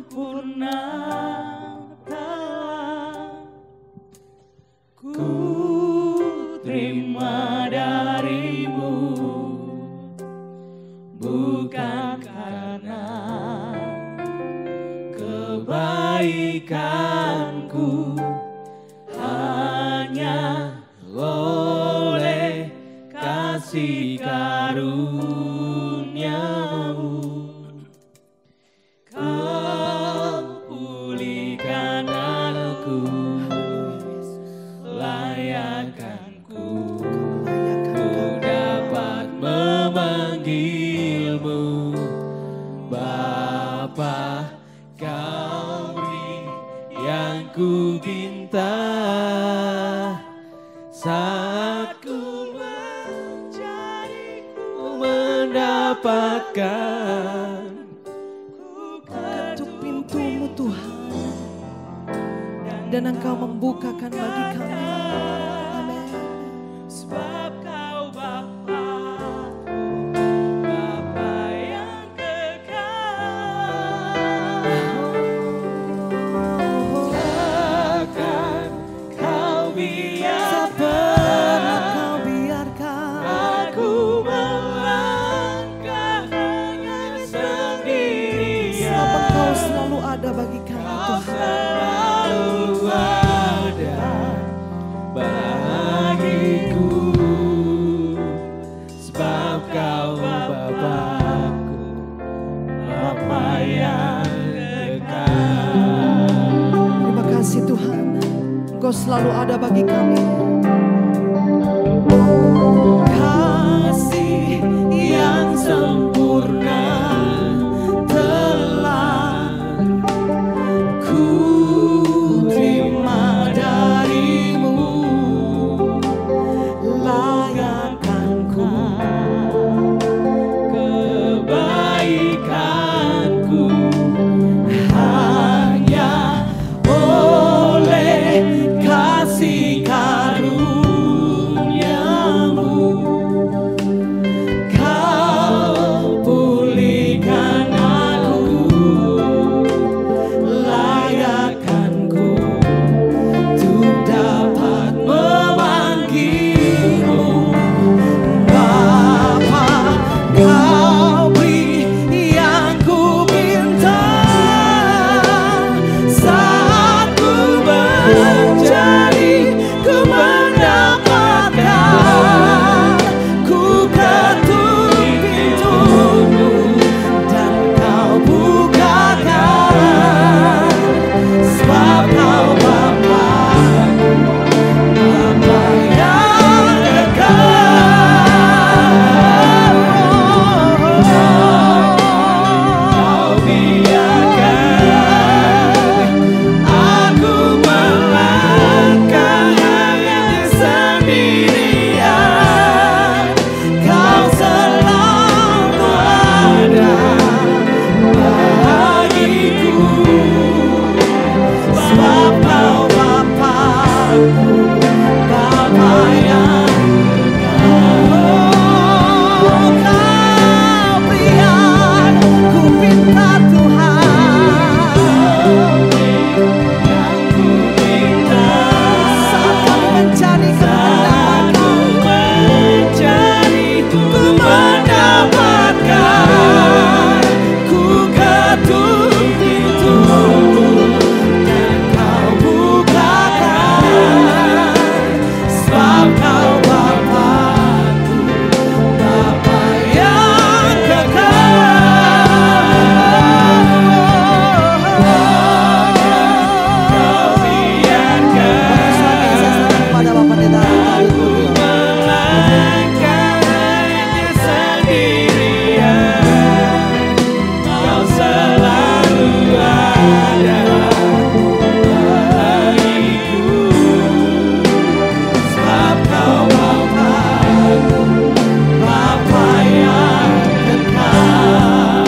sempurna telah ku terima darimu, bukan karena kebaikanku, hanya oleh kasih karuniamu. Kau pulihkan aku, layakkanku, ku dapat memanggilmu Bapa. Kau beri yang ku minta saat ku mencari, ku mendapatkan. Ketuk pintumu Tuhan, dan Engkau membukakan bagi kami. Amin. Sebab Kau Bapa, Bapa yang kekal. Takkan Kau biarkan aku melangkah hanya sendirian. Sebab Engkau selalu ada bagi kami Kau Tuhan. selalu ada bagiku, sebab Kau Bapakku, Bapa yang kekal. Terima kasih Tuhan, Engkau selalu ada bagi kami. Kasih yang sempurna telah ku terima darimu, layakkanku, kebaikanku, hanya oleh kasih karuniamu. Kau pulihkan aku, layakkanku, untuk dapat memanggilmu Bapa. Kau beri yang ku minta saat ku mencari, ku mendapatkan. Ku ketuk pintumu dan Kau bukakan. Sebab Kau Bapakku, Bapa yang kekal. Kau biarkan aku melangkah hanya sendirian. Kau selalu ada bagiku, sebab Kau Bapakku, Bapa yang kekal. Kau beri yang ku minta Tuhan, yang ku minta saat kami mencari ku mendapatkan. Ku ketuk pintumu dan Kau bukakan. Sebab Kau Bapakku, Bapa yang kekal. Kau biarkan Pada Bapa aku melangkah hanya sendirian. Kau selalu ada bagiku, sebab Kau Bapakku, Bapa yang kekal.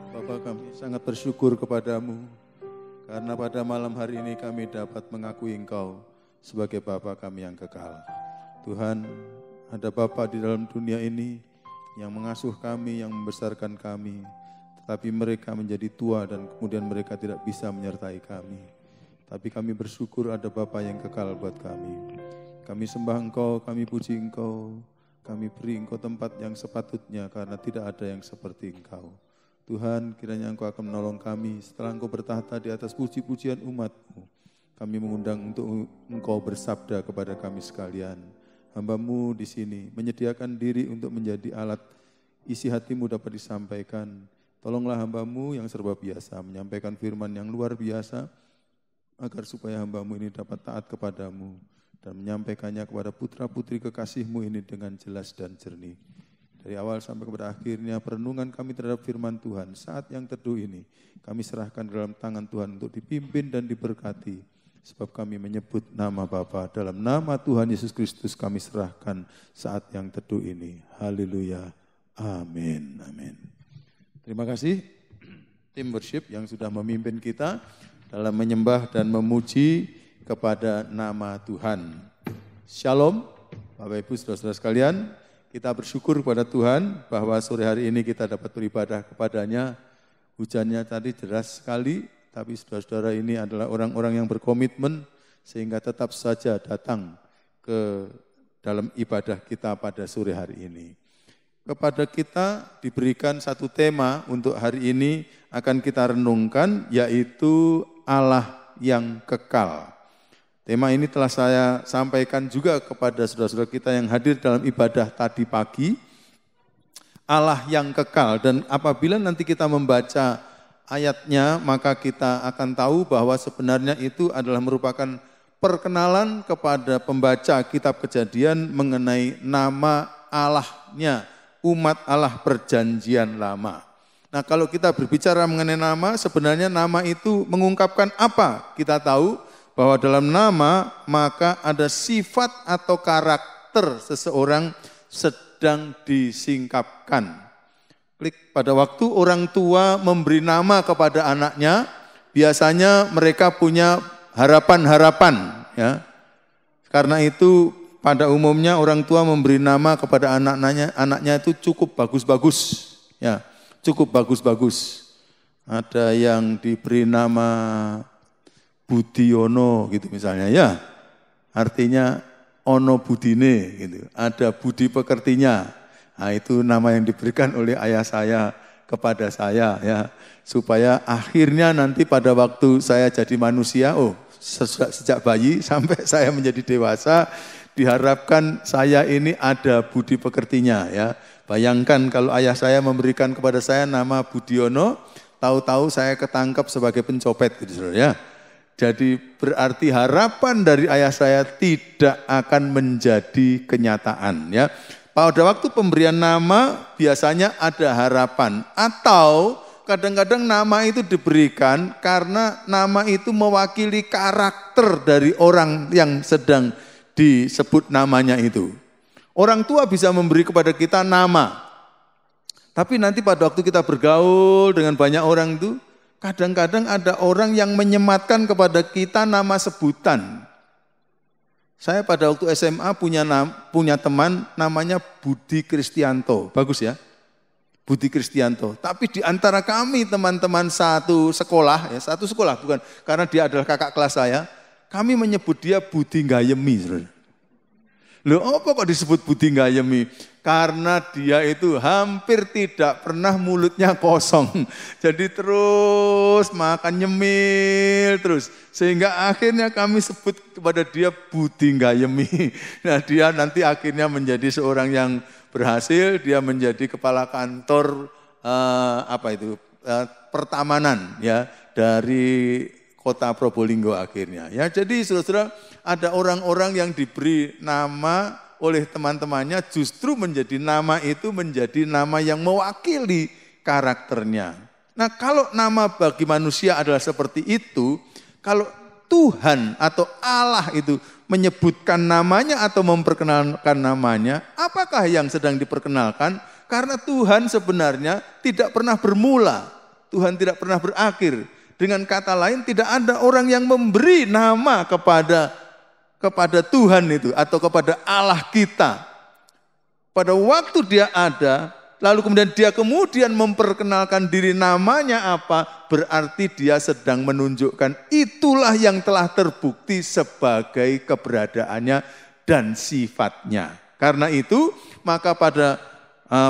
Bapa, kami sangat bersyukur kepadamu Karena pada malam hari ini kami dapat mengakui Engkau sebagai Bapa kami yang kekal. Tuhan, ada Bapa di dalam dunia ini yang mengasuh kami, yang membesarkan kami, tetapi mereka menjadi tua dan kemudian mereka tidak bisa menyertai kami. Tapi kami bersyukur ada Bapa yang kekal buat kami. Kami sembah Engkau, kami puji Engkau, kami beri Engkau tempat yang sepatutnya karena tidak ada yang seperti Engkau. Tuhan, kiranya Engkau akan menolong kami setelah Engkau bertahta di atas puji-pujian umat-Mu. Kami mengundang untuk Engkau bersabda kepada kami sekalian. Hamba-Mu di sini menyediakan diri untuk menjadi alat isi hati-Mu dapat disampaikan. Tolonglah hamba-Mu yang serba biasa menyampaikan firman yang luar biasa, agar supaya hamba-Mu ini dapat taat kepadamu dan menyampaikannya kepada putra-putri kekasih-Mu ini dengan jelas dan jernih. Dari awal sampai kepada akhirnya perenungan kami terhadap firman Tuhan saat yang teduh ini kami serahkan dalam tangan Tuhan untuk dipimpin dan diberkati. Sebab kami menyebut nama Bapa, dalam nama Tuhan Yesus Kristus kami serahkan saat yang teduh ini. Haleluya. Amin. Amin. Terima kasih tim worship yang sudah memimpin kita dalam menyembah dan memuji kepada nama Tuhan. Shalom, Bapak Ibu saudara-saudara sekalian. Kita bersyukur kepada Tuhan bahwa sore hari ini kita dapat beribadah kepadanya. Hujannya tadi deras sekali, tapi saudara-saudara ini adalah orang-orang yang berkomitmen sehingga tetap saja datang ke dalam ibadah kita pada sore hari ini. Kepada kita diberikan satu tema untuk hari ini akan kita renungkan, yaitu Allah yang kekal. Tema ini telah saya sampaikan juga kepada saudara-saudara kita yang hadir dalam ibadah tadi pagi. Allah yang kekal, dan apabila nanti kita membaca ayatnya, maka kita akan tahu bahwa sebenarnya itu adalah merupakan perkenalan kepada pembaca kitab Kejadian mengenai nama Allahnya, umat Allah perjanjian lama. Nah, kalau kita berbicara mengenai nama, sebenarnya nama itu mengungkapkan apa? Kita tahu bahwa dalam nama maka ada sifat atau karakter seseorang sedang disingkapkan. Klik pada waktu orang tua memberi nama kepada anaknya, biasanya mereka punya harapan-harapan, ya. Karena itu pada umumnya orang tua memberi nama kepada anaknya itu cukup bagus-bagus, ya, cukup bagus-bagus. Ada yang diberi nama Budiono gitu misalnya, ya, artinya ono budine gitu, ada budi pekertinya. Nah, itu nama yang diberikan oleh ayah saya kepada saya, ya, supaya akhirnya nanti pada waktu saya jadi manusia, sejak bayi sampai saya menjadi dewasa, diharapkan saya ini ada budi pekertinya, ya. Bayangkan kalau ayah saya memberikan kepada saya nama Budiono, tahu-tahu saya ketangkap sebagai pencopet gitu, saudara, ya. Jadi berarti harapan dari ayah saya tidak akan menjadi kenyataan, ya. Pada waktu pemberian nama biasanya ada harapan, atau kadang-kadang nama itu diberikan karena nama itu mewakili karakter dari orang yang sedang disebut namanya itu. Orang tua bisa memberi kepada kita nama, tapi nanti pada waktu kita bergaul dengan banyak orang itu, kadang-kadang ada orang yang menyematkan kepada kita nama sebutan. Saya pada waktu SMA punya teman namanya Budi Kristianto. Bagus ya, Budi Kristianto. Tapi di antara kami teman-teman satu sekolah bukan, karena dia adalah kakak kelas saya, kami menyebut dia Budi Gayemi. Loh, apa kok disebut Budi Gayemi? Karena dia itu hampir tidak pernah mulutnya kosong. Jadi terus makan nyemil terus. Sehingga akhirnya kami sebut kepada dia Budi Gayemi. Nah, dia nanti akhirnya menjadi seorang yang berhasil. Dia menjadi kepala kantor pertamanan, ya, dari kota Probolinggo akhirnya. Ya, jadi saudara-saudara, ada orang-orang yang diberi nama oleh teman-temannya, justru menjadi nama itu menjadi nama yang mewakili karakternya. Nah, kalau nama bagi manusia adalah seperti itu, kalau Tuhan atau Allah itu menyebutkan namanya atau memperkenalkan namanya, apakah yang sedang diperkenalkan? Karena Tuhan sebenarnya tidak pernah bermula, Tuhan tidak pernah berakhir. Dengan kata lain, tidak ada orang yang memberi nama kepada Tuhan itu atau kepada Allah kita. Pada waktu dia ada, lalu kemudian dia memperkenalkan diri, namanya apa, berarti dia sedang menunjukkan itulah yang telah terbukti sebagai keberadaannya dan sifatnya. Karena itu, maka pada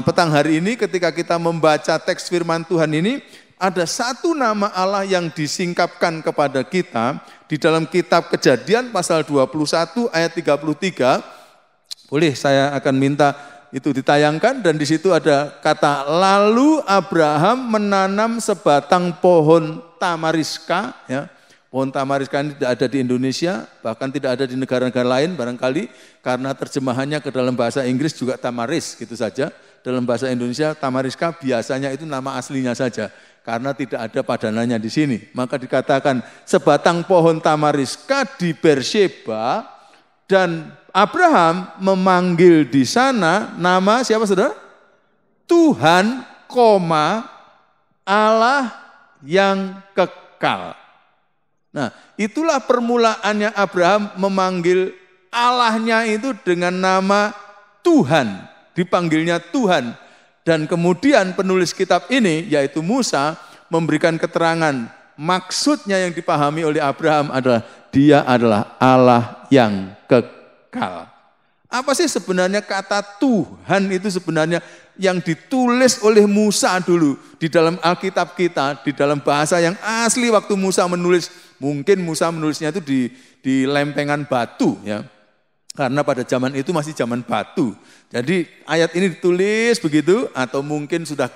petang hari ini ketika kita membaca teks firman Tuhan ini, ada satu nama Allah yang disingkapkan kepada kita di dalam kitab Kejadian pasal 21 ayat 33. Boleh saya akan minta itu ditayangkan, dan di situ ada kata, lalu Abraham menanam sebatang pohon tamariska, ya. Pohon tamariska ini tidak ada di Indonesia, bahkan tidak ada di negara-negara lain barangkali, karena terjemahannya ke dalam bahasa Inggris juga tamaris gitu saja. Dalam bahasa Indonesia tamariska biasanya itu nama aslinya saja, karena tidak ada padanannya di sini. Maka dikatakan sebatang pohon tamariska di Beersheba, dan Abraham memanggil di sana nama siapa saudara? Tuhan, Allah yang kekal. Nah, itulah permulaannya Abraham memanggil Allahnya itu dengan nama Tuhan, dipanggilnya Tuhan. Dan kemudian penulis kitab ini, yaitu Musa, memberikan keterangan maksudnya yang dipahami oleh Abraham adalah dia adalah Allah yang kekal. Apa sih sebenarnya kata Tuhan itu sebenarnya yang ditulis oleh Musa dulu di dalam Alkitab kita, di dalam bahasa yang asli waktu Musa menulis. Mungkin Musa menulisnya itu di lempengan batu, ya. Karena pada zaman itu masih zaman batu. Jadi ayat ini ditulis begitu, atau mungkin sudah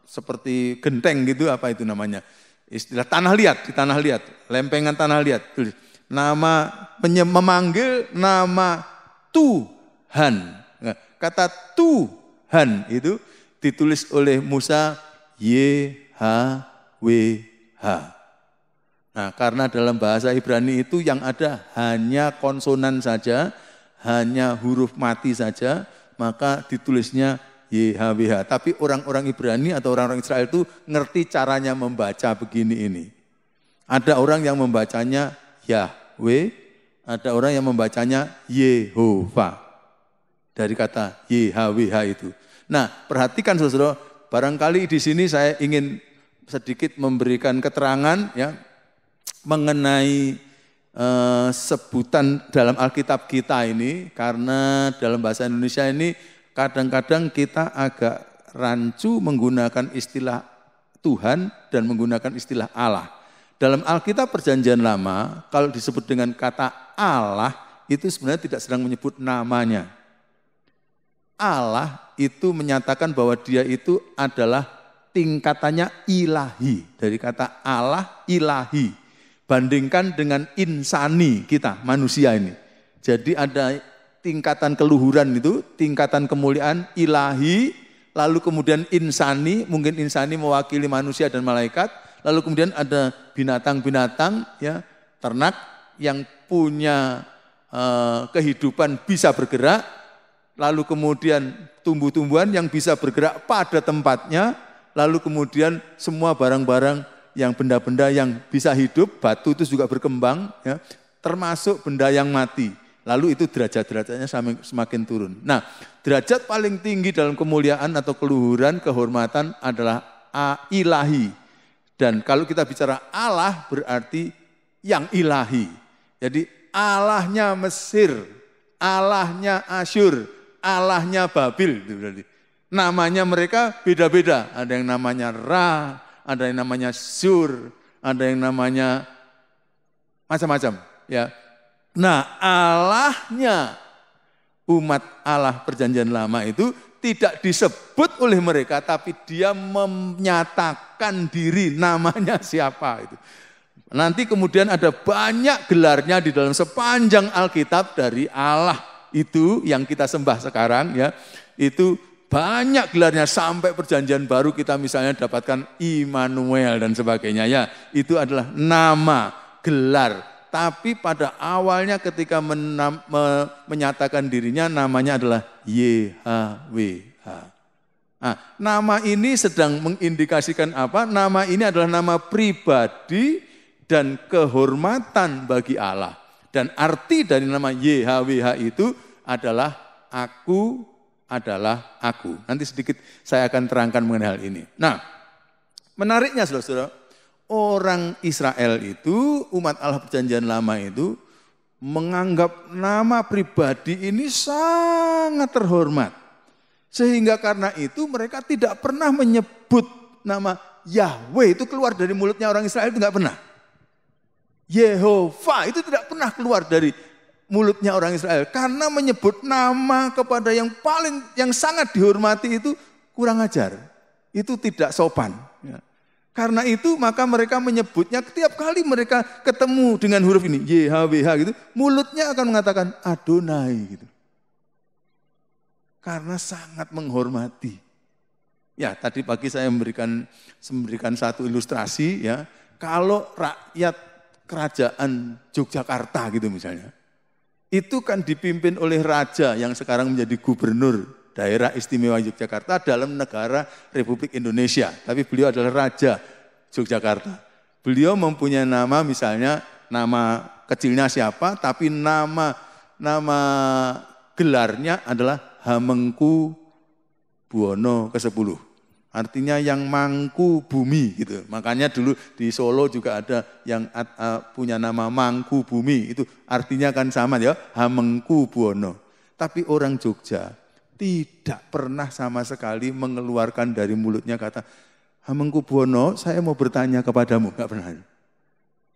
seperti genteng gitu, apa itu namanya? Istilah tanah liat, di tanah liat, lempengan tanah liat. Tulis memanggil nama Tuhan. Nah, kata Tuhan itu ditulis oleh Musa YHWH. Nah, karena dalam bahasa Ibrani itu yang ada hanya konsonan saja, hanya huruf mati saja, maka ditulisnya YHWH. Tapi orang-orang Ibrani atau orang-orang Israel itu ngerti caranya membaca begini ini. Ada orang yang membacanya Yahweh, ada orang yang membacanya Yehova. Dari kata YHWH itu. Nah, perhatikan saudara, barangkali di sini saya ingin sedikit memberikan keterangan, ya, mengenai sebutan dalam Alkitab kita ini, karena dalam bahasa Indonesia ini kadang-kadang kita agak rancu menggunakan istilah Tuhan dan menggunakan istilah Allah. Dalam Alkitab Perjanjian Lama, kalau disebut dengan kata Allah, itu sebenarnya tidak sedang menyebut namanya. Allah itu menyatakan bahwa dia itu adalah tingkatannya ilahi. Dari kata Allah, ilahi. Bandingkan dengan insani kita, manusia ini. Jadi ada tingkatan keluhuran itu, tingkatan kemuliaan ilahi, lalu kemudian insani, mungkin insani mewakili manusia dan malaikat, lalu kemudian ada binatang-binatang, ya, ternak yang punya kehidupan bisa bergerak, lalu kemudian tumbuh-tumbuhan yang bisa bergerak pada tempatnya, lalu kemudian semua barang-barang yang benda-benda yang bisa hidup, batu itu juga berkembang, ya, termasuk benda yang mati. Lalu itu derajat-derajatnya semakin turun. Nah, derajat paling tinggi dalam kemuliaan atau keluhuran, kehormatan adalah ilahi. Dan kalau kita bicara Allah berarti yang ilahi. Jadi Allahnya Mesir, Allahnya Asyur, Allahnya Babil. Namanya mereka beda-beda. Ada yang namanya Ra, ada yang namanya Sur, ada yang namanya macam-macam. Ya. Nah, Allahnya umat Allah Perjanjian Lama itu tidak disebut oleh mereka, tapi dia menyatakan diri, namanya siapa itu. Nanti kemudian ada banyak gelarnya di dalam sepanjang Alkitab dari Allah itu yang kita sembah sekarang, ya. Itu banyak gelarnya sampai Perjanjian Baru kita misalnya dapatkan Immanuel dan sebagainya, ya. Itu adalah nama, gelar. Tapi pada awalnya ketika menyatakan dirinya namanya adalah YHWH. Nah, nama ini sedang mengindikasikan apa? Nama ini adalah nama pribadi dan kehormatan bagi Allah. Dan arti dari nama YHWH itu adalah aku adalah aku. Nanti sedikit saya akan terangkan mengenai hal ini. Nah, menariknya saudara-saudara, orang Israel itu, umat Allah perjanjian lama itu, menganggap nama pribadi ini sangat terhormat. Sehingga karena itu mereka tidak pernah menyebut nama Yahweh itu keluar dari mulutnya orang Israel, itu enggak pernah. Yehova itu tidak pernah keluar dari mulutnya orang Israel. Karena menyebut nama kepada yang sangat dihormati itu kurang ajar. Itu tidak sopan. Karena itu maka mereka menyebutnya setiap kali mereka ketemu dengan huruf ini, YHWH gitu, mulutnya akan mengatakan Adonai gitu. Karena sangat menghormati. Ya, tadi pagi saya memberikan satu ilustrasi ya. Kalau rakyat kerajaan Yogyakarta gitu misalnya, itu kan dipimpin oleh raja yang sekarang menjadi gubernur daerah istimewa Yogyakarta dalam negara Republik Indonesia. Tapi beliau adalah Raja Yogyakarta. Beliau mempunyai nama misalnya, nama kecilnya siapa, tapi nama gelarnya adalah Hamengku Buwono ke-10. Artinya yang mangku bumi gitu. Makanya dulu di Solo juga ada yang punya nama Mangku Bumi. Itu artinya kan sama ya, Hamengku Buwono. Tapi orang Jogja tidak pernah sama sekali mengeluarkan dari mulutnya kata Hamengku Buwono, saya mau bertanya kepadamu. Enggak pernah.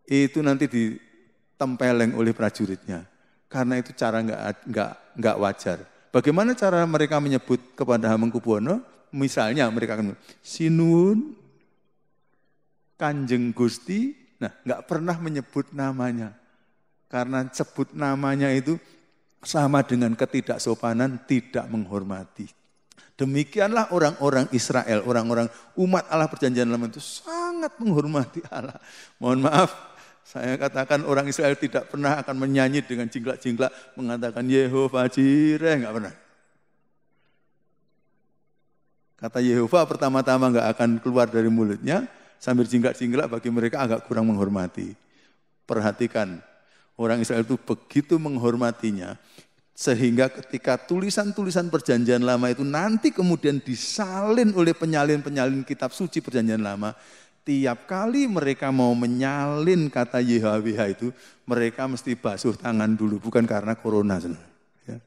Itu nanti ditempeleng oleh prajuritnya. Karena itu cara enggak wajar. Bagaimana cara mereka menyebut kepada Hamengku Buwono? Misalnya mereka akan Sinuwun, Kanjeng Gusti, nah enggak pernah menyebut namanya. Karena sebut namanya itu sama dengan ketidaksopanan, tidak menghormati. Demikianlah orang-orang Israel, orang-orang umat Allah perjanjian lama itu sangat menghormati Allah. Mohon maaf, saya katakan orang Israel tidak pernah akan menyanyi dengan jinglak-jinglak mengatakan Yehova Jireh, enggak pernah. Kata Yehova pertama-tama enggak akan keluar dari mulutnya sambil jinglak-jinglak, bagi mereka agak kurang menghormati. Perhatikan, orang Israel itu begitu menghormatinya sehingga ketika tulisan-tulisan perjanjian lama itu nanti kemudian disalin oleh penyalin-penyalin kitab suci perjanjian lama. Tiap kali mereka mau menyalin kata YHWH itu, mereka mesti basuh tangan dulu, bukan karena corona. Ya.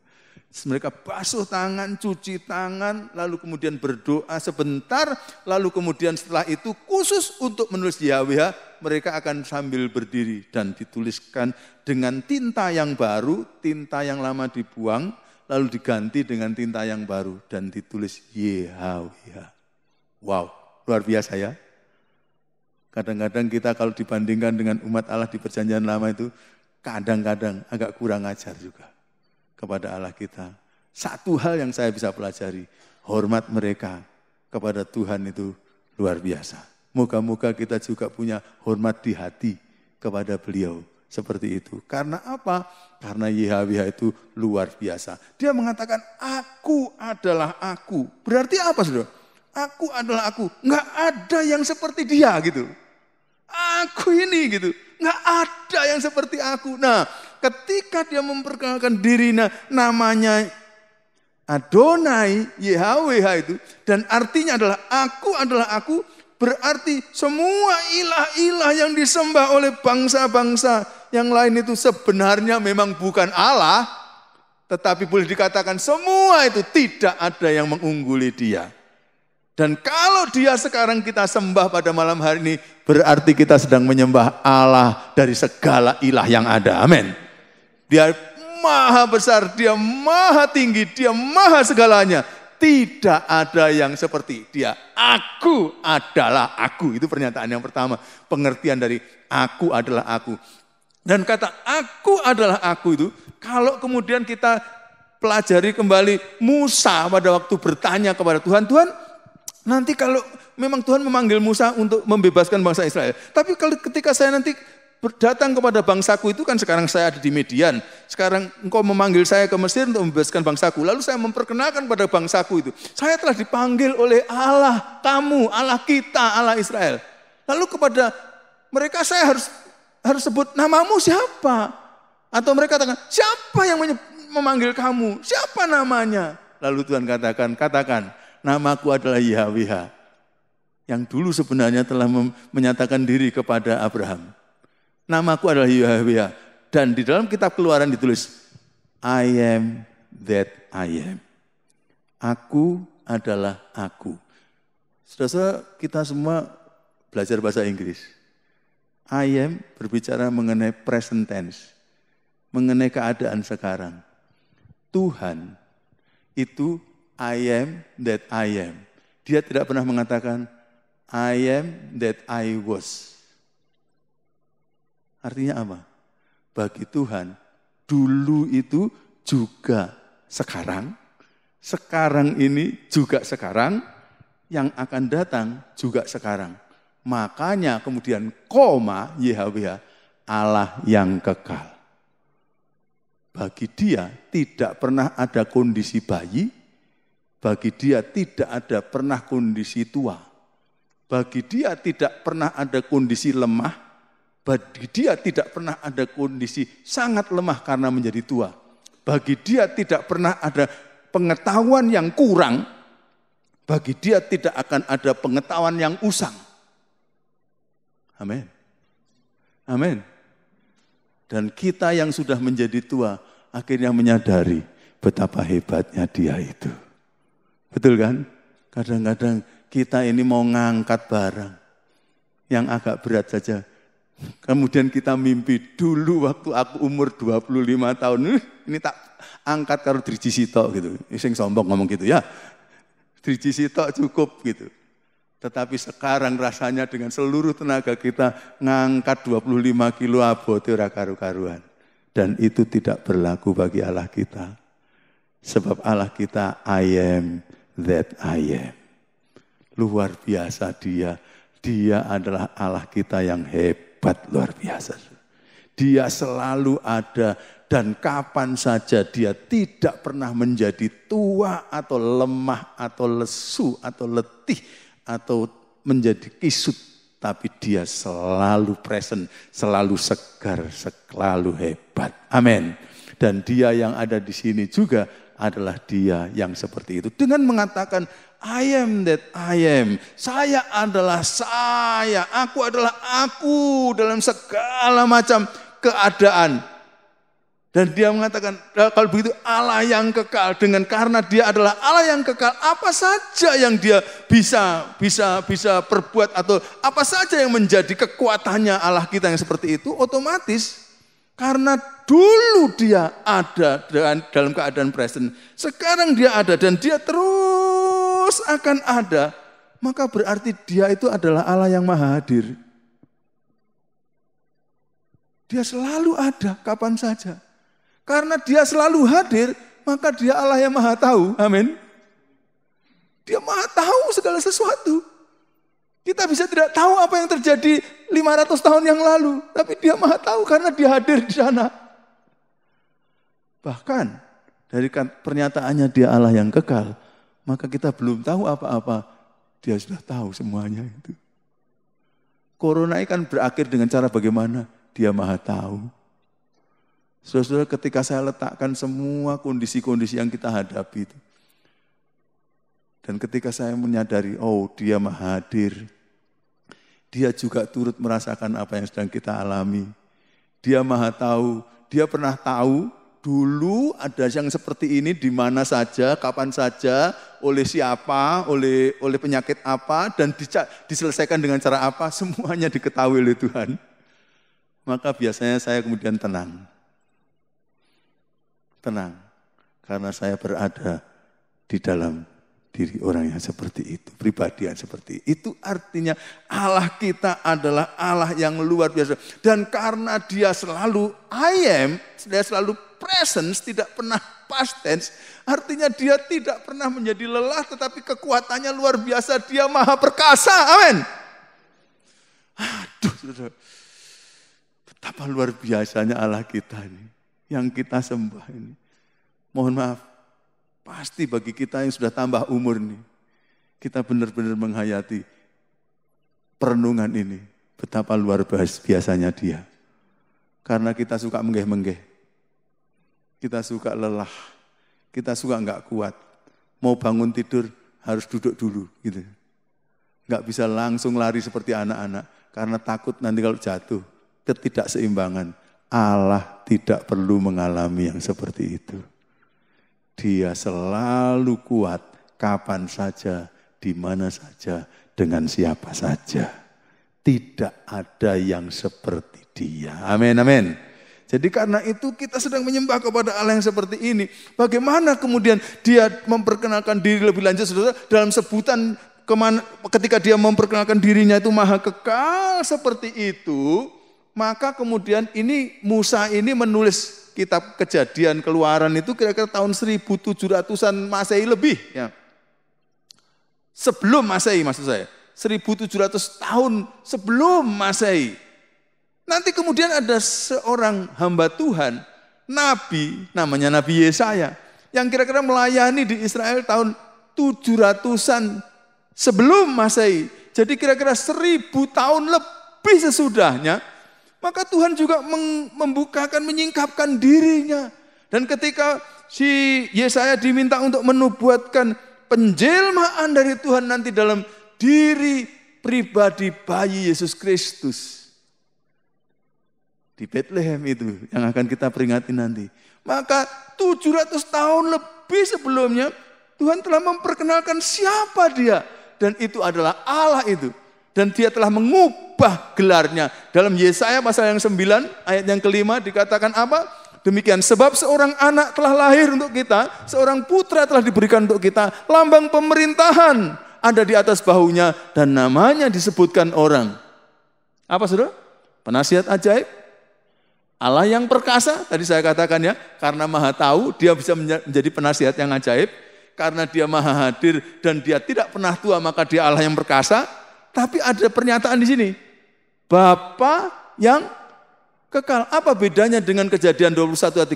Mereka basuh tangan, cuci tangan, lalu kemudian berdoa sebentar, lalu kemudian setelah itu khusus untuk menulis YHWH, mereka akan sambil berdiri dan dituliskan dengan tinta yang baru, tinta yang lama dibuang, lalu diganti dengan tinta yang baru dan ditulis YHWH. Wow, luar biasa ya. Kadang-kadang kita kalau dibandingkan dengan umat Allah di perjanjian lama itu, kadang-kadang agak kurang ajar juga kepada Allah kita. Satu hal yang saya bisa pelajari, hormat mereka kepada Tuhan itu luar biasa. Moga-moga kita juga punya hormat di hati kepada beliau seperti itu. Karena apa? Karena YHWH itu luar biasa. Dia mengatakan, aku adalah aku. Berarti apa saudara? Aku adalah aku. Enggak ada yang seperti dia gitu. Aku ini gitu, nggak ada yang seperti aku. Nah, ketika dia memperkenalkan diri, namanya Adonai, YHWH itu, dan artinya adalah aku, berarti semua ilah-ilah yang disembah oleh bangsa-bangsa yang lain itu sebenarnya memang bukan Allah, tetapi boleh dikatakan semua itu tidak ada yang mengungguli dia. Dan kalau dia sekarang kita sembah pada malam hari ini, berarti kita sedang menyembah Allah dari segala ilah yang ada. Amin. Dia maha besar, dia maha tinggi, dia maha segalanya. Tidak ada yang seperti dia. Aku adalah aku. Itu pernyataan yang pertama. Pengertian dari aku adalah aku. Dan kata aku adalah aku itu, kalau kemudian kita pelajari kembali Musa pada waktu bertanya kepada Tuhan, Tuhan, nanti kalau memang Tuhan memanggil Musa untuk membebaskan bangsa Israel. Tapi kalau ketika saya nanti datang kepada bangsaku itu kan sekarang saya ada di Midian. Sekarang engkau memanggil saya ke Mesir untuk membebaskan bangsaku. Lalu saya memperkenalkan pada bangsaku itu. Saya telah dipanggil oleh Allah kamu, Allah kita, Allah Israel. Lalu kepada mereka saya harus sebut namamu siapa? Atau mereka katakan, siapa yang memanggil kamu? Siapa namanya? Lalu Tuhan katakan, namaku adalah Yahweh. Yang dulu sebenarnya telah menyatakan diri kepada Abraham. Namaku adalah Yahweh. Dan di dalam kitab Keluaran ditulis, I am that I am. Aku adalah aku. Saudara, kita semua belajar bahasa Inggris. I am berbicara mengenai present tense. Mengenai keadaan sekarang. Tuhan itu I am that I am. Dia tidak pernah mengatakan I am that I was. Artinya apa? Bagi Tuhan, dulu itu juga sekarang ini juga sekarang, yang akan datang juga sekarang. Makanya kemudian koma Yahweh, Allah yang kekal. Bagi dia tidak pernah ada kondisi bayi, bagi dia tidak ada pernah kondisi tua, bagi dia tidak pernah ada kondisi lemah, bagi dia tidak pernah ada kondisi sangat lemah karena menjadi tua. Bagi dia tidak pernah ada pengetahuan yang kurang. Bagi dia tidak akan ada pengetahuan yang usang. Amin. Amin. Dan kita yang sudah menjadi tua akhirnya menyadari betapa hebatnya dia itu. Betul kan? Kadang-kadang kita ini mau ngangkat barang yang agak berat saja. Kemudian kita mimpi dulu waktu aku umur 25 tahun, ini tak angkat karo driji sitok gitu. Sing sombong ngomong gitu ya. Driji sitok cukup gitu. Tetapi sekarang rasanya dengan seluruh tenaga kita ngangkat 25 kilo abote ora karu-karuan. Dan itu tidak berlaku bagi Allah kita. Sebab Allah kita I am that I am. Luar biasa dia. Dia adalah Allah kita yang hebat, luar biasa. Dia selalu ada dan kapan saja dia tidak pernah menjadi tua atau lemah atau lesu atau letih atau menjadi kisut. Tapi dia selalu present, selalu segar, selalu hebat. Amin. Dan dia yang ada di sini juga adalah dia yang seperti itu. Dengan mengatakan, I am that I am. Saya adalah saya. Aku adalah aku dalam segala macam keadaan. Dan dia mengatakan, kalau begitu Allah yang kekal. Karena dia adalah Allah yang kekal, apa saja yang dia bisa perbuat atau apa saja yang menjadi kekuatannya Allah kita yang seperti itu, otomatis karena dulu dia ada dalam keadaan present, sekarang dia ada dan dia terus akan ada, maka berarti dia itu adalah Allah yang maha hadir. Dia selalu ada kapan saja. Karena dia selalu hadir, maka dia Allah yang maha tahu. Amin. Dia maha tahu segala sesuatu. Kita bisa tidak tahu apa yang terjadi 500 tahun yang lalu. Tapi dia maha tahu karena dia hadir di sana. Bahkan dari pernyataannya dia Allah yang kekal, maka kita belum tahu apa-apa. Dia sudah tahu semuanya itu. Corona ini kan berakhir dengan cara bagaimana? Dia maha tahu. Saudara-saudara, ketika saya letakkan semua kondisi-kondisi yang kita hadapi itu. Dan ketika saya menyadari, oh dia maha hadir. Dia juga turut merasakan apa yang sedang kita alami. Dia maha tahu, dia pernah tahu dulu ada yang seperti ini di mana saja, kapan saja, oleh siapa, oleh penyakit apa, dan diselesaikan dengan cara apa, semuanya diketahui oleh Tuhan. Maka biasanya saya kemudian tenang. Tenang, karena saya berada di dalam diri orang yang seperti itu, pribadi yang seperti itu. Itu artinya Allah kita adalah Allah yang luar biasa. Dan karena dia selalu I am, dia selalu presence, tidak pernah past tense, artinya dia tidak pernah menjadi lelah, tetapi kekuatannya luar biasa, dia maha perkasa, amin. Aduh, Betapa luar biasanya Allah kita ini, yang kita sembah ini. Mohon maaf, pasti bagi kita yang sudah tambah umur nih, kita benar-benar menghayati perenungan ini. Betapa luar biasanya Dia. Karena kita suka menggeh-menggeh, kita suka lelah, kita suka enggak kuat. Mau bangun tidur harus duduk dulu gitu. Enggak bisa langsung lari seperti anak-anak karena takut nanti kalau jatuh ketidakseimbangan. Allah tidak perlu mengalami yang seperti itu. Dia selalu kuat kapan saja, di mana saja, dengan siapa saja. Tidak ada yang seperti Dia. Amin, amin. Jadi karena itu kita sedang menyembah kepada Allah yang seperti ini. Bagaimana kemudian Dia memperkenalkan diri lebih lanjut, saudara, dalam sebutan ketika Dia memperkenalkan dirinya itu maha kekal seperti itu, maka kemudian ini Musa ini menulis kitab Kejadian Keluaran itu kira-kira tahun 1700-an Masehi lebih. Ya. Sebelum Masehi maksud saya. 1700 tahun sebelum Masehi. Nanti kemudian ada seorang hamba Tuhan, Nabi, namanya Nabi Yesaya, yang kira-kira melayani di Israel tahun 700-an sebelum Masehi. Jadi kira-kira 1000 tahun lebih sesudahnya, maka Tuhan juga membukakan, menyingkapkan dirinya. Dan ketika si Yesaya diminta untuk menubuatkan penjelmaan dari Tuhan nanti dalam diri pribadi bayi Yesus Kristus. Di Bethlehem itu yang akan kita peringati nanti. Maka 700 tahun lebih sebelumnya Tuhan telah memperkenalkan siapa Dia. Dan itu adalah Allah itu. Dan Dia telah mengubah gelarnya. Dalam Yesaya pasal yang 9 ayat yang kelima dikatakan apa? Demikian, sebab seorang anak telah lahir untuk kita, seorang putra telah diberikan untuk kita, lambang pemerintahan ada di atas bahunya dan namanya disebutkan orang. Apa saudara? Penasihat ajaib, Allah yang perkasa, tadi saya katakan ya, karena maha tahu, Dia bisa menjadi penasihat yang ajaib, karena Dia maha hadir dan Dia tidak pernah tua, maka Dia Allah yang perkasa. Tapi ada pernyataan di sini, Bapa yang kekal. Apa bedanya dengan Kejadian 21 ayat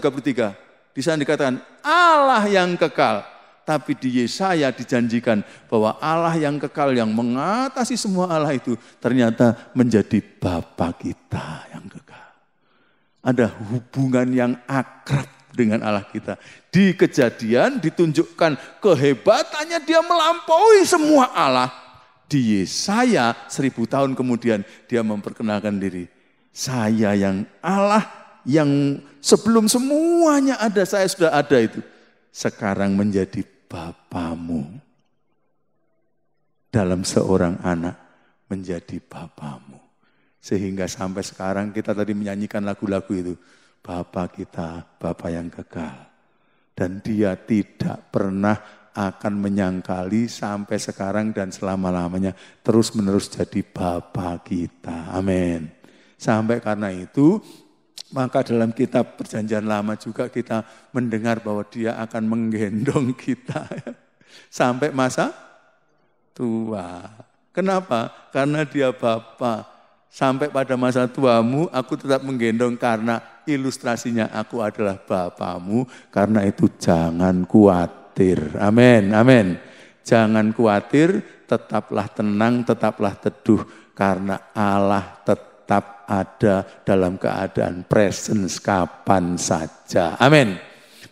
33? Di sana dikatakan Allah yang kekal. Tapi di Yesaya dijanjikan bahwa Allah yang kekal, yang mengatasi semua Allah itu ternyata menjadi Bapa kita yang kekal. Ada hubungan yang akrab dengan Allah kita. Di Kejadian ditunjukkan kehebatannya, Dia melampaui semua Allah. Di Yesaya 1000 tahun kemudian Dia memperkenalkan diri. Saya yang Allah yang sebelum semuanya ada, saya sudah ada itu. Sekarang menjadi Bapamu. Dalam seorang anak menjadi Bapamu. Sehingga sampai sekarang kita tadi menyanyikan lagu-lagu itu. Bapa kita, Bapa yang kekal. Dan Dia tidak pernah akan menyangkali sampai sekarang dan selama-lamanya. Terus menerus jadi Bapa kita. Amin. Sampai karena itu, maka dalam kitab Perjanjian Lama juga kita mendengar bahwa Dia akan menggendong kita. Sampai masa tua. Kenapa? Karena Dia Bapa. Sampai pada masa tuamu aku tetap menggendong karena ilustrasinya aku adalah Bapamu. Karena itu jangan khawatir. Amin, amin. Jangan khawatir, tetaplah tenang, tetaplah teduh. Karena Allah tetap ada dalam keadaan presence kapan saja. Amin.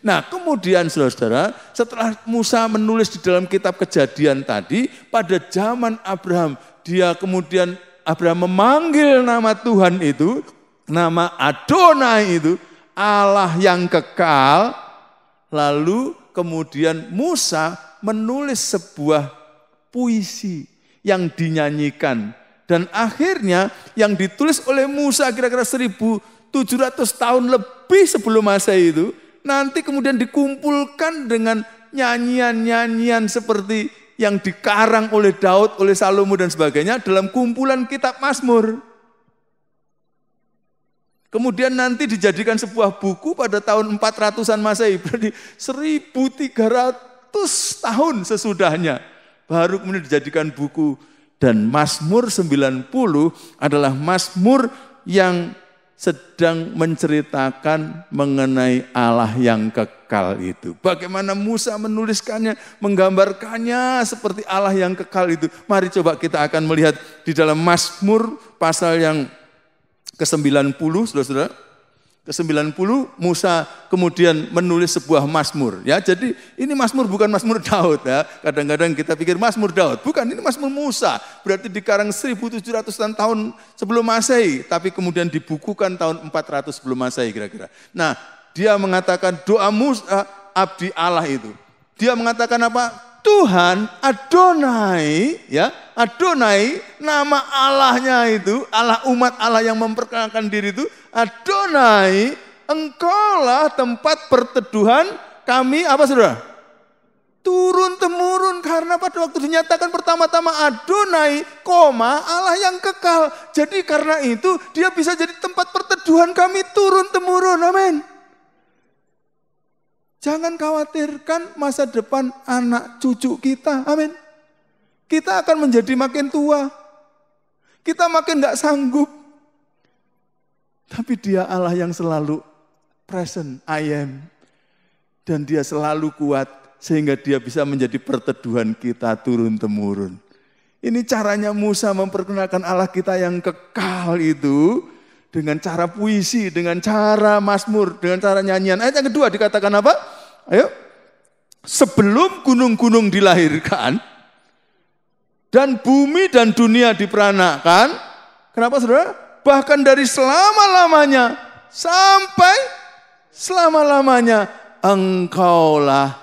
Nah kemudian saudara-saudara, setelah Musa menulis di dalam kitab Kejadian tadi, pada zaman Abraham, Abraham memanggil nama Tuhan itu, nama Adonai itu, Allah yang kekal. Lalu kemudian Musa menulis sebuah puisi yang dinyanyikan. Dan akhirnya yang ditulis oleh Musa kira-kira 1700 tahun lebih sebelum Masehi itu, nanti kemudian dikumpulkan dengan nyanyian-nyanyian seperti yang dikarang oleh Daud, oleh Salomo dan sebagainya dalam kumpulan kitab Mazmur. Kemudian nanti dijadikan sebuah buku pada tahun 400-an Masehi, berarti 1300 tahun sesudahnya. Baru kemudian dijadikan buku, dan Mazmur 90 adalah Mazmur yang sedang menceritakan mengenai Allah yang kekal itu. Bagaimana Musa menuliskannya, menggambarkannya seperti Allah yang kekal itu. Mari coba kita akan melihat di dalam Mazmur pasal yang ke-90, saudara-saudara. Ke-90 Musa kemudian menulis sebuah mazmur ya. Jadi ini mazmur bukan mazmur Daud ya. Kadang-kadang kita pikir mazmur Daud, bukan, ini mazmur Musa. Berarti dikarang 1700-an tahun sebelum Masehi, tapi kemudian dibukukan tahun 400 sebelum Masehi kira-kira. Nah, dia mengatakan doa Musa abdi Allah itu. Dia mengatakan apa? Tuhan Adonai ya, Adonai nama Allahnya itu, Allah umat Allah yang memperkenalkan diri itu, Adonai, engkaulah tempat perteduhan kami, apa saudara? Turun-temurun, karena pada waktu dinyatakan pertama-tama Adonai, Allah yang kekal. Jadi karena itu dia bisa jadi tempat perteduhan kami turun-temurun, amin. Jangan khawatirkan masa depan anak cucu kita, amin. Kita akan menjadi makin tua, kita makin gak sanggup. Tapi dia Allah yang selalu present, I am. Dan dia selalu kuat sehingga dia bisa menjadi perteduhan kita turun-temurun. Ini caranya Musa memperkenalkan Allah kita yang kekal itu dengan cara puisi, dengan cara mazmur, dengan cara nyanyian. Ayat yang kedua dikatakan apa? Ayo. Sebelum gunung-gunung dilahirkan dan bumi dan dunia diperanakan, kenapa saudara? Bahkan dari selama-lamanya sampai selama-lamanya engkaulah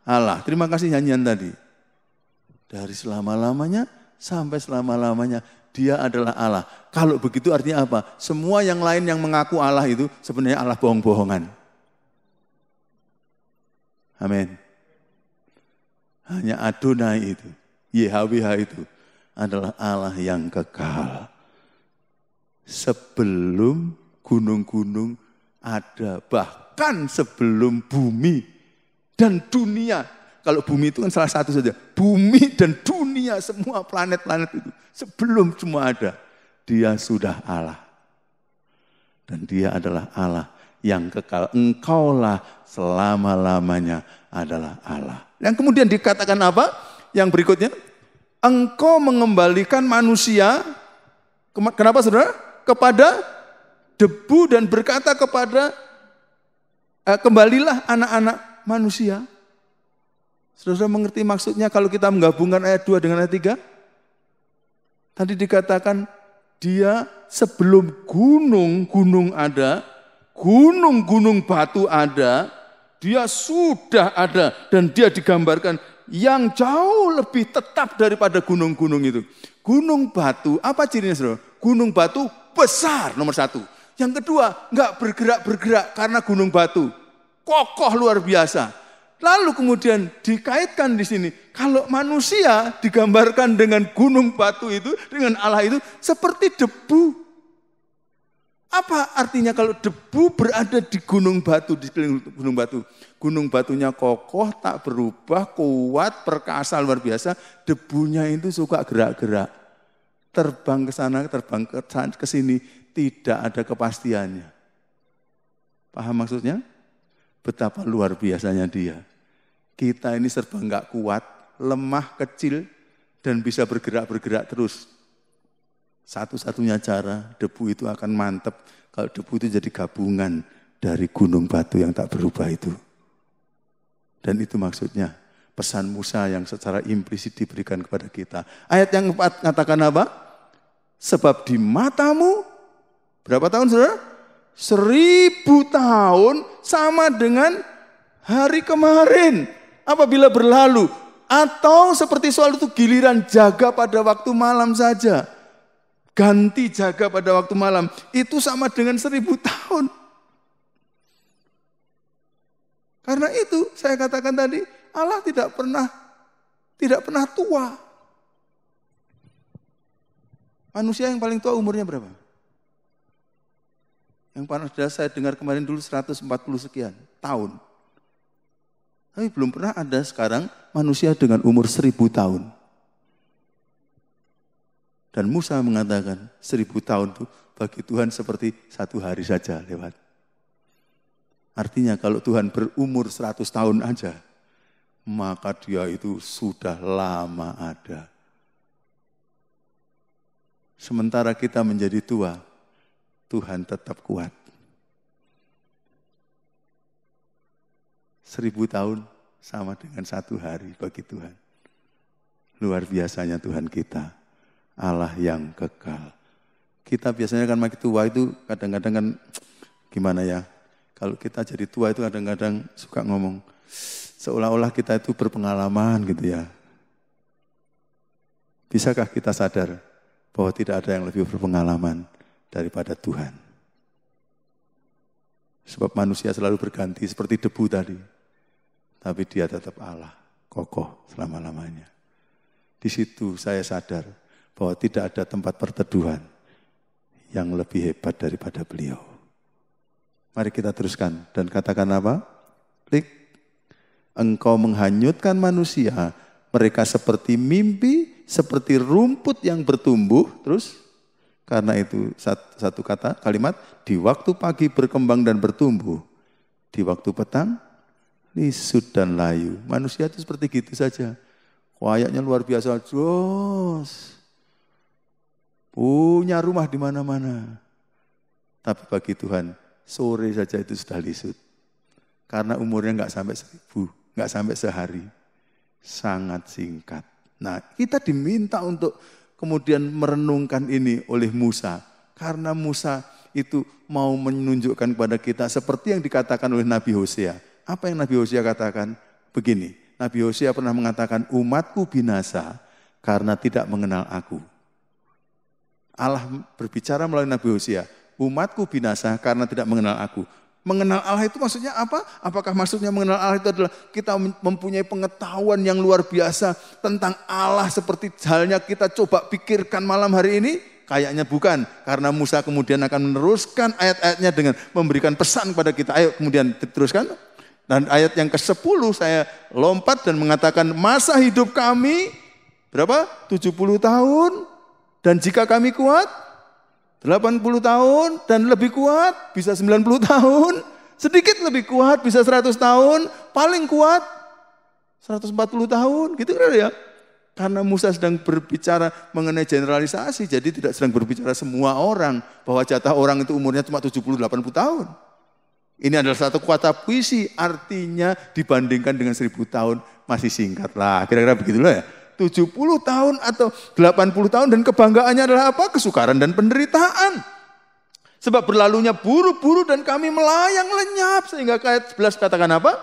Allah. Terima kasih nyanyian tadi. Dari selama-lamanya sampai selama-lamanya dia adalah Allah. Kalau begitu artinya apa? Semua yang lain yang mengaku Allah itu sebenarnya Allah bohong-bohongan. Amin. Hanya Adonai itu, YHWH itu adalah Allah yang kekal. Sebelum gunung-gunung ada, bahkan sebelum bumi dan dunia. Kalau bumi itu kan salah satu saja. Bumi dan dunia, semua planet-planet itu. Sebelum semua ada, dia sudah Allah. Dan dia adalah Allah yang kekal. Engkaulah selama-lamanya adalah Allah. Yang kemudian dikatakan apa? Yang berikutnya, engkau mengembalikan manusia, kenapa saudara? Kepada debu dan berkata kepada, kembalilah anak-anak manusia. Saudara mengerti maksudnya kalau kita menggabungkan ayat 2 dengan ayat 3? Tadi dikatakan dia sebelum gunung-gunung ada, gunung-gunung batu ada, dia sudah ada dan dia digambarkan yang jauh lebih tetap daripada gunung-gunung itu. Gunung batu, apa cirinya saudara? Gunung batu besar nomor satu. Yang kedua, enggak bergerak-bergerak karena gunung batu. Kokoh luar biasa. Lalu kemudian dikaitkan di sini, kalau manusia digambarkan dengan gunung batu itu, dengan Allah itu seperti debu. Apa artinya kalau debu berada di gunung batu, di sekeliling gunung batu? Gunung batunya kokoh, tak berubah, kuat, perkasa luar biasa. Debunya itu suka gerak-gerak. Terbang ke sana, terbang ke sini, tidak ada kepastiannya. Paham maksudnya? Betapa luar biasanya dia. Kita ini serba enggak kuat, lemah, kecil, dan bisa bergerak-bergerak terus. Satu-satunya cara debu itu akan mantap kalau debu itu jadi gabungan dari gunung batu yang tak berubah itu. Dan itu maksudnya pesan Musa yang secara implisit diberikan kepada kita. Ayat yang 4 katakan apa? Sebab di matamu, berapa tahun saudara? 1000 tahun sama dengan hari kemarin apabila berlalu. Atau seperti soal itu giliran jaga pada waktu malam saja. Ganti jaga pada waktu malam. Itu sama dengan 1000 tahun. Karena itu saya katakan tadi, Allah tidak pernah tua. Manusia yang paling tua umurnya berapa? Yang pada saya dengar kemarin dulu 140 sekian tahun. Tapi belum pernah ada sekarang manusia dengan umur 1000 tahun. Dan Musa mengatakan 1000 tahun itu bagi Tuhan seperti 1 hari saja lewat. Artinya kalau Tuhan berumur 100 tahun aja, maka dia itu sudah lama ada. Sementara kita menjadi tua, Tuhan tetap kuat. 1000 tahun sama dengan 1 hari bagi Tuhan. Luar biasanya Tuhan kita, Allah yang kekal. Kita biasanya kan makin tua itu kadang-kadang kan gimana ya, kalau kita jadi tua itu kadang-kadang suka ngomong, seolah-olah kita itu berpengalaman gitu ya. Bisakah kita sadar bahwa tidak ada yang lebih berpengalaman daripada Tuhan? Sebab manusia selalu berganti seperti debu tadi. Tapi dia tetap Allah, kokoh selama-lamanya. Di situ saya sadar bahwa tidak ada tempat perteduhan yang lebih hebat daripada beliau. Mari kita teruskan dan katakan apa? Klik. Engkau menghanyutkan manusia, mereka seperti mimpi, seperti rumput yang bertumbuh. Terus, karena itu satu kata, kalimat, di waktu pagi berkembang dan bertumbuh, di waktu petang, lisut dan layu. Manusia itu seperti gitu saja. Kayaknya luar biasa, jos. Punya rumah di mana-mana. Tapi bagi Tuhan, sore saja itu sudah lisut. Karena umurnya nggak sampai 1000, nggak sampai sehari. Sangat singkat. Nah, kita diminta untuk kemudian merenungkan ini oleh Musa. Karena Musa itu mau menunjukkan kepada kita seperti yang dikatakan oleh Nabi Hosea. Apa yang Nabi Hosea katakan? Begini, Nabi Hosea pernah mengatakan, umatku binasa karena tidak mengenal aku. Allah berbicara melalui Nabi Hosea, umatku binasa karena tidak mengenal aku. Mengenal Allah itu maksudnya apa? Apakah maksudnya mengenal Allah itu adalah kita mempunyai pengetahuan yang luar biasa tentang Allah seperti halnya kita coba pikirkan malam hari ini? Kayaknya bukan, karena Musa kemudian akan meneruskan ayat-ayatnya dengan memberikan pesan kepada kita. Ayo kemudian diteruskan. Dan ayat yang ke-10 saya lompat dan mengatakan masa hidup kami berapa? 70 tahun. Dan jika kami kuat 80 tahun dan lebih kuat bisa 90 tahun, sedikit lebih kuat bisa 100 tahun, paling kuat 140 tahun, gitu kan ya. Karena Musa sedang berbicara mengenai generalisasi, jadi tidak sedang berbicara semua orang, bahwa jatah orang itu umurnya cuma 70-80 tahun. Ini adalah satu kata puisi, artinya dibandingkan dengan 1000 tahun masih singkat lah, kira-kira begitulah ya. 70 tahun atau 80 tahun dan kebanggaannya adalah apa? Kesukaran dan penderitaan. Sebab berlalunya buru-buru dan kami melayang lenyap. Sehingga ayat 11 katakan apa?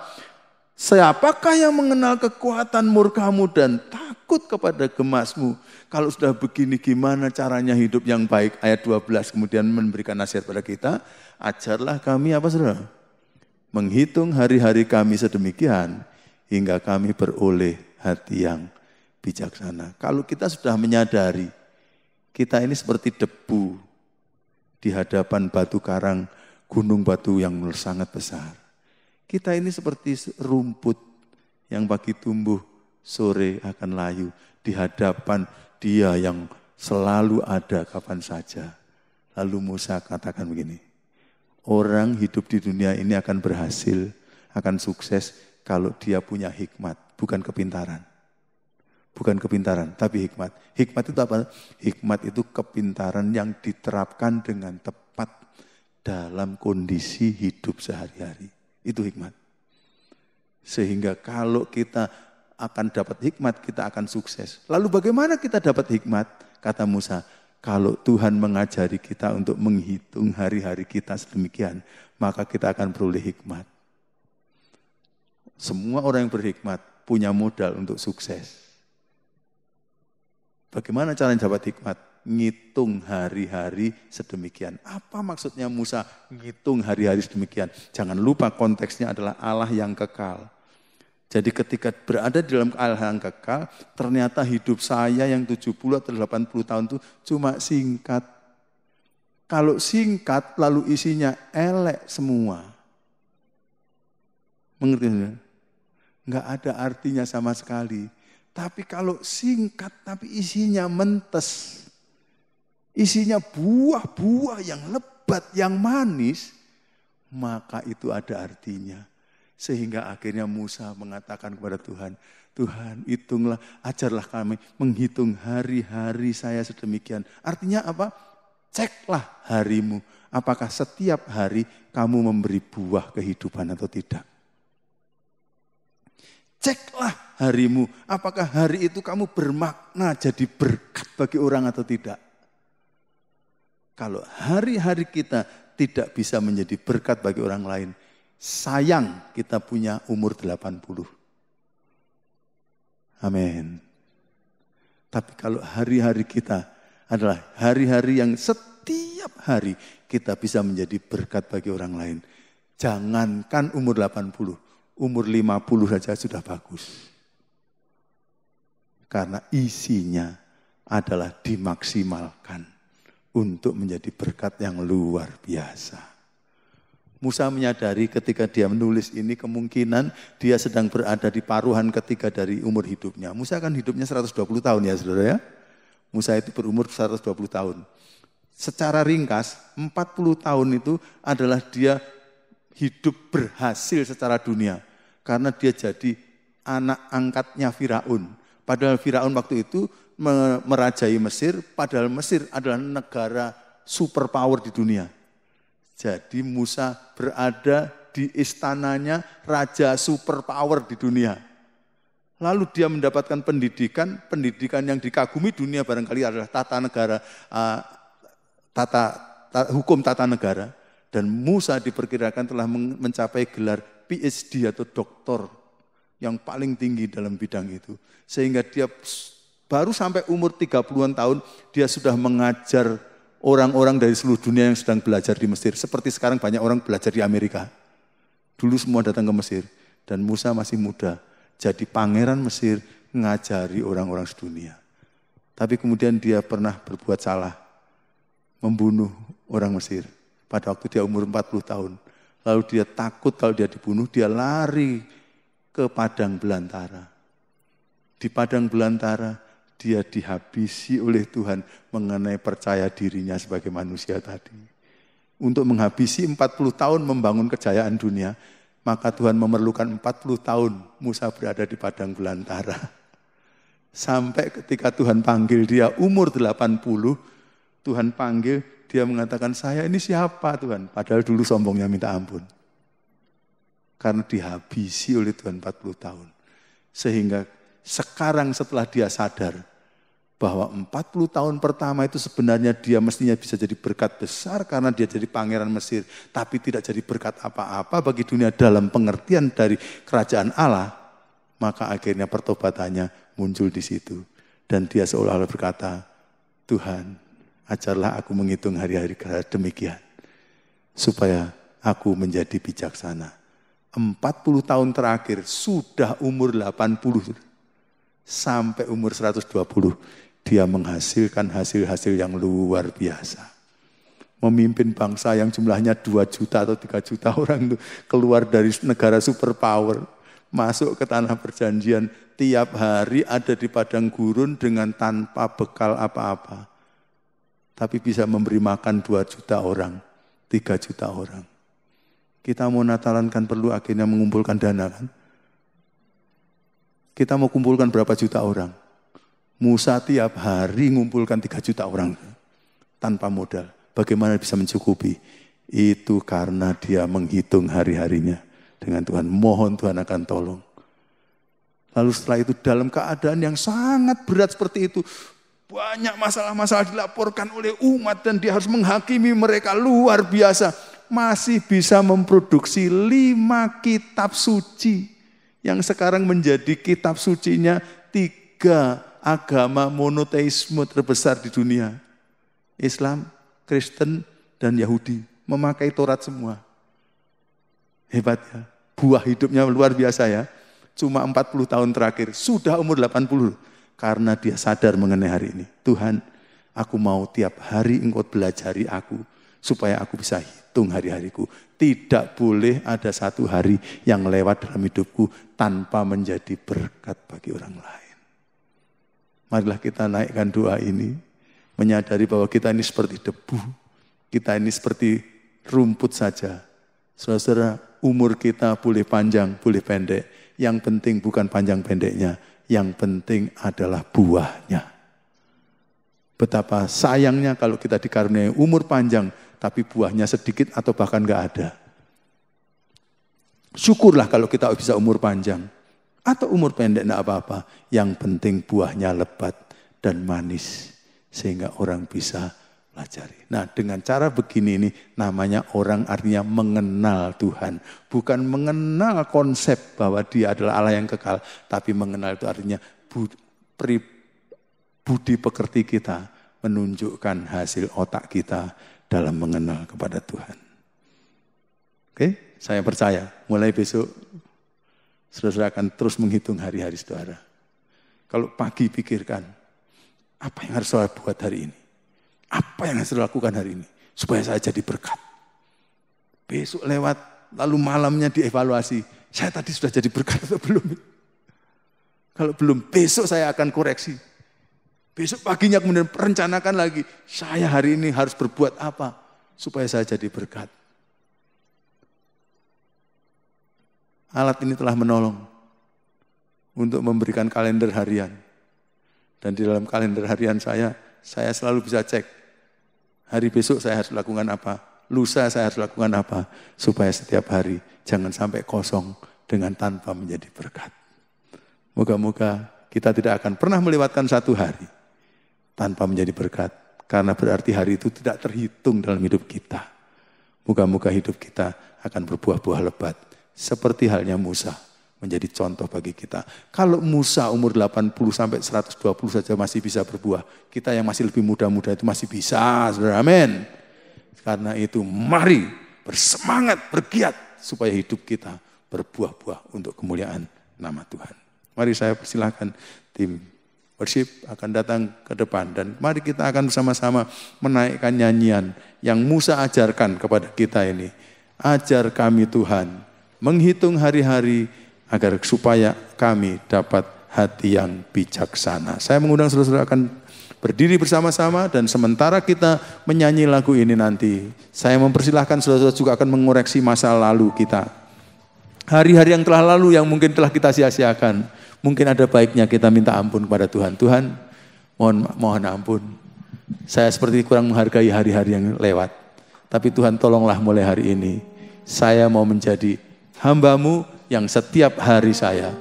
Siapakah yang mengenal kekuatan murkamu dan takut kepada gemasmu? Kalau sudah begini gimana caranya hidup yang baik? Ayat 12 kemudian memberikan nasihat pada kita. Ajarlah kami apa saudara? Menghitung hari-hari kami sedemikian hingga kami beroleh hati yang bijaksana. Kalau kita sudah menyadari kita ini seperti debu di hadapan batu karang, gunung batu yang sangat besar. Kita ini seperti rumput yang pagi tumbuh, sore akan layu di hadapan Dia yang selalu ada kapan saja. Lalu Musa katakan begini, orang hidup di dunia ini akan berhasil, akan sukses kalau dia punya hikmat, bukan kepintaran. Bukan kepintaran, tapi hikmat. Hikmat itu apa? Hikmat itu kepintaran yang diterapkan dengan tepat dalam kondisi hidup sehari-hari. Itu hikmat. Sehingga kalau kita akan dapat hikmat, kita akan sukses. Lalu bagaimana kita dapat hikmat? Kata Musa, kalau Tuhan mengajari kita untuk menghitung hari-hari kita sedemikian, maka kita akan beroleh hikmat. Semua orang yang berhikmat punya modal untuk sukses. Bagaimana caranya dapat hikmat? Ngitung hari-hari sedemikian. Apa maksudnya Musa ngitung hari-hari sedemikian? Jangan lupa konteksnya adalah Allah yang kekal. Jadi ketika berada di dalam Allah yang kekal, ternyata hidup saya yang 70 atau 80 tahun itu cuma singkat. Kalau singkat lalu isinya elek semua. Mengerti enggak? Enggak ada artinya sama sekali. Tapi kalau singkat tapi isinya mentes, isinya buah-buah yang lebat, yang manis, maka itu ada artinya. Sehingga akhirnya Musa mengatakan kepada Tuhan, Tuhan hitunglah, ajarlah kami menghitung hari-hari saya sedemikian. Artinya apa? Ceklah harimu, apakah setiap hari kamu memberi buah kehidupan atau tidak. Ceklah harimu, apakah hari itu kamu bermakna jadi berkat bagi orang atau tidak. Kalau hari-hari kita tidak bisa menjadi berkat bagi orang lain, sayang kita punya umur 80. Amin. Tapi kalau hari-hari kita adalah hari-hari yang setiap hari kita bisa menjadi berkat bagi orang lain. Jangankan umur 80, umur 50 saja sudah bagus. Karena isinya adalah dimaksimalkan untuk menjadi berkat yang luar biasa. Musa menyadari ketika dia menulis ini kemungkinan dia sedang berada di paruhan ketiga dari umur hidupnya. Musa kan hidupnya 120 tahun ya saudara ya. Musa itu berumur 120 tahun. Secara ringkas 40 tahun itu adalah dia hidup berhasil secara dunia. Karena dia jadi anak angkatnya Firaun. Padahal Firaun waktu itu merajai Mesir, padahal Mesir adalah negara superpower di dunia. Jadi Musa berada di istananya raja superpower di dunia. Lalu dia mendapatkan pendidikan yang dikagumi dunia barangkali adalah tata negara, hukum tata negara. Dan Musa diperkirakan telah mencapai gelar PhD atau doktor yang paling tinggi dalam bidang itu. Sehingga dia baru sampai umur 30-an tahun, dia sudah mengajar orang-orang dari seluruh dunia yang sedang belajar di Mesir. Seperti sekarang banyak orang belajar di Amerika. Dulu semua datang ke Mesir. Dan Musa masih muda. Jadi pangeran Mesir ngajari orang-orang sedunia. Tapi kemudian dia pernah berbuat salah. Membunuh orang Mesir. Pada waktu dia umur 40 tahun. Lalu dia takut kalau dia dibunuh, dia lari ke padang belantara. Di padang belantara, dia dihabisi oleh Tuhan mengenai percaya dirinya sebagai manusia tadi. Untuk menghabisi 40 tahun membangun kejayaan dunia, maka Tuhan memerlukan 40 tahun Musa berada di padang belantara. Sampai ketika Tuhan panggil dia umur 80, Tuhan panggil, dia mengatakan, saya ini siapa Tuhan? Padahal dulu sombongnya minta ampun. Karena dihabisi oleh Tuhan 40 tahun. Sehingga sekarang setelah dia sadar, bahwa 40 tahun pertama itu sebenarnya dia mestinya bisa jadi berkat besar karena dia jadi pangeran Mesir. Tapi tidak jadi berkat apa-apa bagi dunia dalam pengertian dari kerajaan Allah. Maka akhirnya pertobatannya muncul di situ. Dan dia seolah-olah berkata, Tuhan ajarlah aku menghitung hari-hari demikian. Supaya aku menjadi bijaksana. 40 tahun terakhir sudah umur 80 sampai umur 120. Dia menghasilkan hasil-hasil yang luar biasa. Memimpin bangsa yang jumlahnya 2 juta atau 3 juta orang itu keluar dari negara superpower. Masuk ke tanah perjanjian. Tiap hari ada di padang gurun dengan tanpa bekal apa-apa. Tapi bisa memberi makan 2 juta orang, 3 juta orang. Kita mau Natalan kan perlu akhirnya mengumpulkan dana kan. Kita mau kumpulkan berapa juta orang. Musa tiap hari ngumpulkan 3 juta orang tanpa modal. Bagaimana bisa mencukupi? Itu karena dia menghitung hari-harinya dengan Tuhan. Mohon Tuhan akan tolong. Lalu setelah itu dalam keadaan yang sangat berat seperti itu, banyak masalah-masalah dilaporkan oleh umat dan dia harus menghakimi mereka luar biasa. Masih bisa memproduksi 5 kitab suci. Yang sekarang menjadi kitab sucinya 3 agama monoteisme terbesar di dunia. Islam, Kristen, dan Yahudi. Memakai Taurat semua. Hebat ya. Buah hidupnya luar biasa ya. Cuma 40 tahun terakhir. Sudah umur 80. Karena dia sadar mengenai hari ini. Tuhan, aku mau tiap hari engkau belajari aku. Supaya aku bisa hitung hari-hariku. Tidak boleh ada satu hari yang lewat dalam hidupku tanpa menjadi berkat bagi orang lain. Marilah kita naikkan doa ini. menyadari bahwa kita ini seperti debu, kita ini seperti rumput saja. Saudara-saudara, umur kita boleh panjang, boleh pendek. Yang penting bukan panjang pendeknya, yang penting adalah buahnya. Betapa sayangnya kalau kita dikaruniai umur panjang, tapi buahnya sedikit atau bahkan nggak ada. Syukurlah kalau kita bisa umur panjang, atau umur pendek enggak apa-apa. Yang penting buahnya lebat dan manis, sehingga orang bisa pelajari. Nah, dengan cara begini ini namanya orang artinya mengenal Tuhan. Bukan mengenal konsep bahwa dia adalah Allah yang kekal, tapi mengenal itu artinya budi pekerti kita menunjukkan hasil otak kita dalam mengenal kepada Tuhan. Oke, saya percaya mulai besok saudara akan terus menghitung hari-hari saudara. Kalau pagi pikirkan, apa yang harus saya buat hari ini? Apa yang harus saya lakukan hari ini? Supaya saya jadi berkat. Besok lewat, lalu malamnya dievaluasi. Saya tadi sudah jadi berkat atau belum? Kalau belum, besok saya akan koreksi. Besok paginya kemudian perencanakan lagi. Saya hari ini harus berbuat apa? Supaya saya jadi berkat. Alat ini telah menolong untuk memberikan kalender harian. Dan di dalam kalender harian saya selalu bisa cek. Hari besok saya harus lakukan apa, lusa saya harus lakukan apa, supaya setiap hari jangan sampai kosong dengan tanpa menjadi berkat. Moga-moga kita tidak akan pernah melewatkan satu hari tanpa menjadi berkat, karena berarti hari itu tidak terhitung dalam hidup kita. Moga-moga hidup kita akan berbuah-buah lebat, seperti halnya Musa menjadi contoh bagi kita. Kalau Musa umur 80 sampai 120 saja masih bisa berbuah, kita yang masih lebih muda-muda itu masih bisa, saudara, amin. Karena itu mari bersemangat, bergiat supaya hidup kita berbuah-buah untuk kemuliaan nama Tuhan. Mari saya persilahkan tim worship akan datang ke depan dan mari kita akan bersama-sama menaikkan nyanyian yang Musa ajarkan kepada kita ini. Ajar kami Tuhan menghitung hari-hari agar supaya kami dapat hati yang bijaksana. Saya mengundang saudara-saudara akan berdiri bersama-sama dan sementara kita menyanyi lagu ini nanti, saya mempersilahkan saudara-saudara juga akan mengoreksi masa lalu kita. Hari-hari yang telah lalu yang mungkin telah kita sia-siakan, mungkin ada baiknya kita minta ampun kepada Tuhan. Tuhan, mohon ampun. Saya seperti kurang menghargai hari-hari yang lewat. Tapi Tuhan tolonglah mulai hari ini, saya mau menjadi hamba-Mu yang setiap hari saya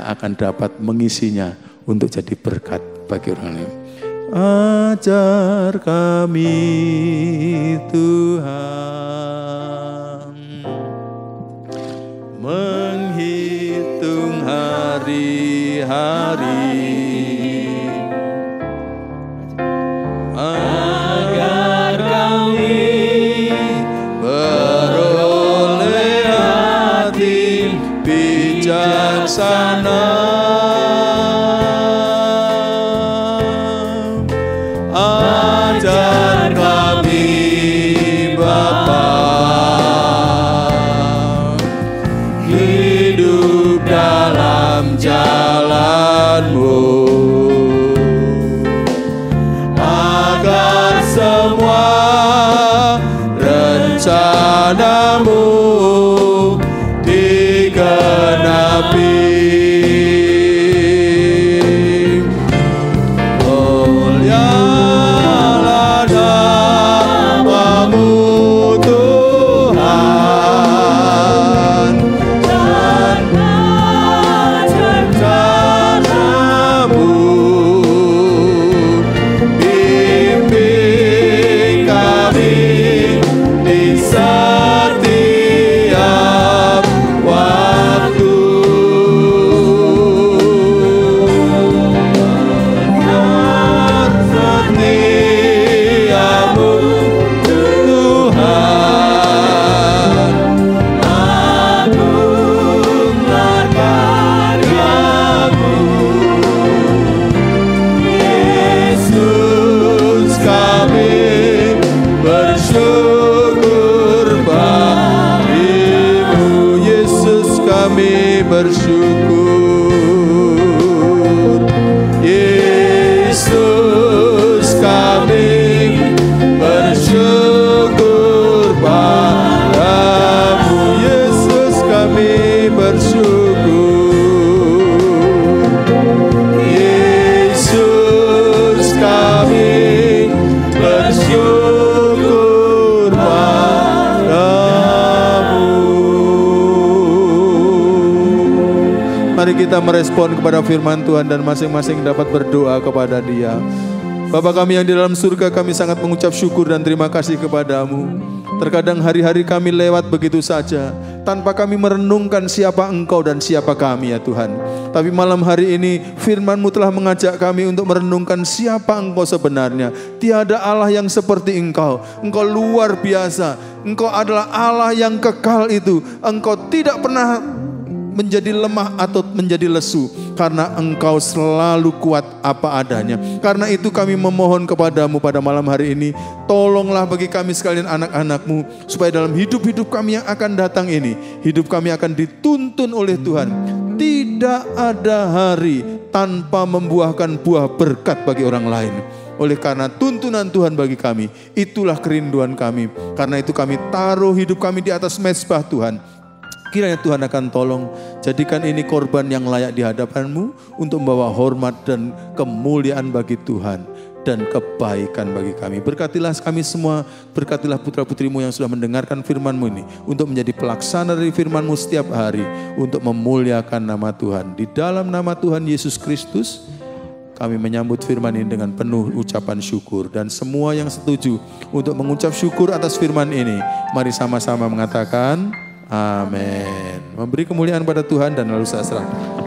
akan dapat mengisinya untuk jadi berkat bagi orang lain. Ajar kami Tuhan menghitung hari-hari agar kami beroleh hati bijaksana. Ajar kami Bapa hidup dalam jalan-Mu. kita merespon kepada firman Tuhan dan masing-masing dapat berdoa kepada Dia. Bapa kami yang di dalam surga, kami sangat mengucap syukur dan terima kasih kepadamu. Terkadang hari-hari kami lewat begitu saja, tanpa kami merenungkan siapa Engkau dan siapa kami ya Tuhan. Tapi malam hari ini firman-Mu telah mengajak kami untuk merenungkan siapa Engkau sebenarnya. Tiada Allah yang seperti Engkau. Engkau luar biasa. Engkau adalah Allah yang kekal itu. Engkau tidak pernah menjadi lemah atau menjadi lesu, karena Engkau selalu kuat apa adanya. Karena itu kami memohon kepadamu pada malam hari ini, tolonglah bagi kami sekalian anak-anak-Mu, supaya dalam hidup-hidup kami yang akan datang ini, hidup kami akan dituntun oleh Tuhan. Tidak ada hari tanpa membuahkan buah berkat bagi orang lain. Oleh karena tuntunan Tuhan bagi kami, itulah kerinduan kami. Karena itu kami taruh hidup kami di atas mezbah Tuhan. Kiranya Tuhan akan tolong, jadikan ini korban yang layak di hadapan-Mu untuk membawa hormat dan kemuliaan bagi Tuhan dan kebaikan bagi kami. Berkatilah kami semua, berkatilah putra-putrimu yang sudah mendengarkan firman-Mu ini untuk menjadi pelaksana dari firman-Mu setiap hari untuk memuliakan nama Tuhan. Di dalam nama Tuhan Yesus Kristus, kami menyambut firman ini dengan penuh ucapan syukur. Dan semua yang setuju untuk mengucap syukur atas firman ini, mari sama-sama mengatakan amin. Memberi kemuliaan pada Tuhan dan lalu saya serahkan.